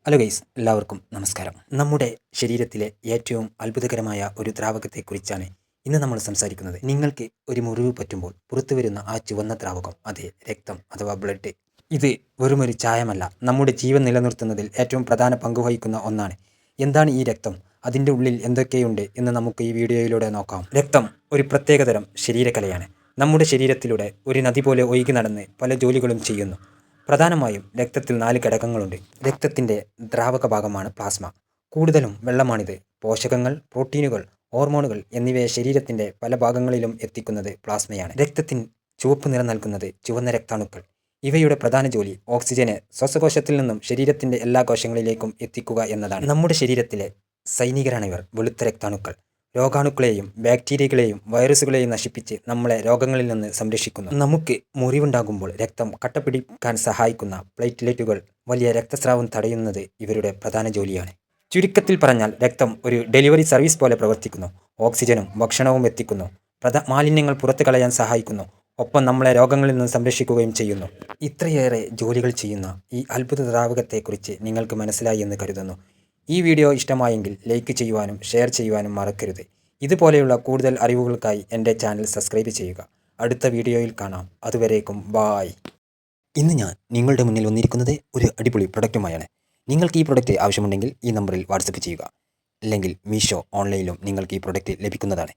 Hello guys, എല്ലാവർക്കും നമസ്കാരം. നമ്മുടെ ശരീരത്തിലെ ഏറ്റവും അത്ഭുതകരമായ ഒരു ദ്രാവകത്തെക്കുറിച്ചാണ് ഇന്ന് നമ്മൾ സംസാരിക്കുന്നത്. നിങ്ങൾക്ക് ഒരു മുറിവ് പറ്റുമ്പോൾ പുറത്തു വരുന്ന ആ ചുവന്ന ദ്രാവകം, അതെ, രക്തം അഥവാ ബ്ലഡ്. ഇത് വെറുമൊരു ചായമല്ല, നമ്മുടെ ജീവൻ നിലനിർത്തുന്നതിൽ ഏറ്റവും പ്രധാന പങ്ക് വഹിക്കുന്ന ഒന്നാണ്. എന്താണ് ഈ രക്തം? അതിൻ്റെ ഉള്ളിൽ എന്തൊക്കെയുണ്ട് എന്ന് നമുക്ക് ഈ വീഡിയോയിലൂടെ നോക്കാം. രക്തം ഒരു പ്രത്യേകതരം ശരീരകലയാണ്. നമ്മുടെ ശരീരത്തിലൂടെ ഒരു നദി പോലെ ഒഴുകി നടന്ന് പല ജോലികളും ചെയ്യുന്നു. പ്രധാനമായും രക്തത്തിൽ 4 ഘടകങ്ങളുണ്ട്. രക്തത്തിൻ്റെ ദ്രാവക ഭാഗമാണ് പ്ലാസ്മ. കൂടുതലും വെള്ളമാണിത്. പോഷകങ്ങൾ, പ്രോട്ടീനുകൾ, ഹോർമോണുകൾ എന്നിവയെ ശരീരത്തിൻ്റെ പല ഭാഗങ്ങളിലും എത്തിക്കുന്നത് പ്ലാസ്മയാണ്. രക്തത്തിന് ചുവപ്പ് നിറം നൽകുന്നത് ചുവന്ന രക്താണുക്കൾ. ഇവയുടെ പ്രധാന ജോലി ഓക്സിജനെ ശ്വാസകോശത്തിൽ നിന്നും ശരീരത്തിൻ്റെ എല്ലാ കോശങ്ങളിലേക്കും എത്തിക്കുക എന്നതാണ്. നമ്മുടെ ശരീരത്തിലെ സൈനികരാണ് ഇവർ, വെളുത്ത രക്താണുക്കൾ. രോഗാണുക്കളെയും ബാക്ടീരിയകളെയും വൈറസുകളെയും നശിപ്പിച്ച് നമ്മളെ രോഗങ്ങളിൽ നിന്ന് സംരക്ഷിക്കുന്നു. നമുക്ക് മുറിവുണ്ടാകുമ്പോൾ രക്തം കട്ടപിടിക്കാൻ സഹായിക്കുന്ന പ്ലേറ്റ്ലെറ്റുകൾ വലിയ രക്തസ്രാവം തടയുന്നത് ഇവരുടെ പ്രധാന ജോലിയാണ്. ചുരുക്കത്തിൽ പറഞ്ഞാൽ രക്തം ഒരു ഡെലിവറി സർവീസ് പോലെ പ്രവർത്തിക്കുന്നു. ഓക്സിജനും ഭക്ഷണവും എത്തിക്കുന്നു, മാലിന്യങ്ങൾ പുറത്തു കളയാൻ സഹായിക്കുന്നു, ഒപ്പം നമ്മളെ രോഗങ്ങളിൽ നിന്ന് സംരക്ഷിക്കുകയും ചെയ്യുന്നു. ഇത്രയേറെ ജോലികൾ ചെയ്യുന്ന ഈ അത്ഭുത ദ്രാവകത്തെക്കുറിച്ച് നിങ്ങൾക്ക് മനസ്സിലായി എന്ന് കരുതുന്നു. ഈ വീഡിയോ ഇഷ്ടമായെങ്കിൽ ലൈക്ക് ചെയ്യുവാനും ഷെയർ ചെയ്യുവാനും മറക്കരുത്. ഇതുപോലെയുള്ള കൂടുതൽ അറിവുകൾക്കായി എൻ്റെ ചാനൽ സബ്സ്ക്രൈബ് ചെയ്യുക. അടുത്ത വീഡിയോയിൽ കാണാം. അതുവരേക്കും ബായ്. ഇന്ന് ഞാൻ നിങ്ങളുടെ മുന്നിൽ വന്നിരിക്കുന്നത് ഒരു അടിപൊളി പ്രൊഡക്റ്റുമായാണ്. നിങ്ങൾക്ക് ഈ പ്രൊഡക്റ്റ് ആവശ്യമുണ്ടെങ്കിൽ ഈ നമ്പറിൽ വാട്സപ്പ് ചെയ്യുക. അല്ലെങ്കിൽ മീഷോ ഓൺലൈനിലും നിങ്ങൾക്ക് ഈ പ്രൊഡക്റ്റ് ലഭിക്കുന്നതാണ്.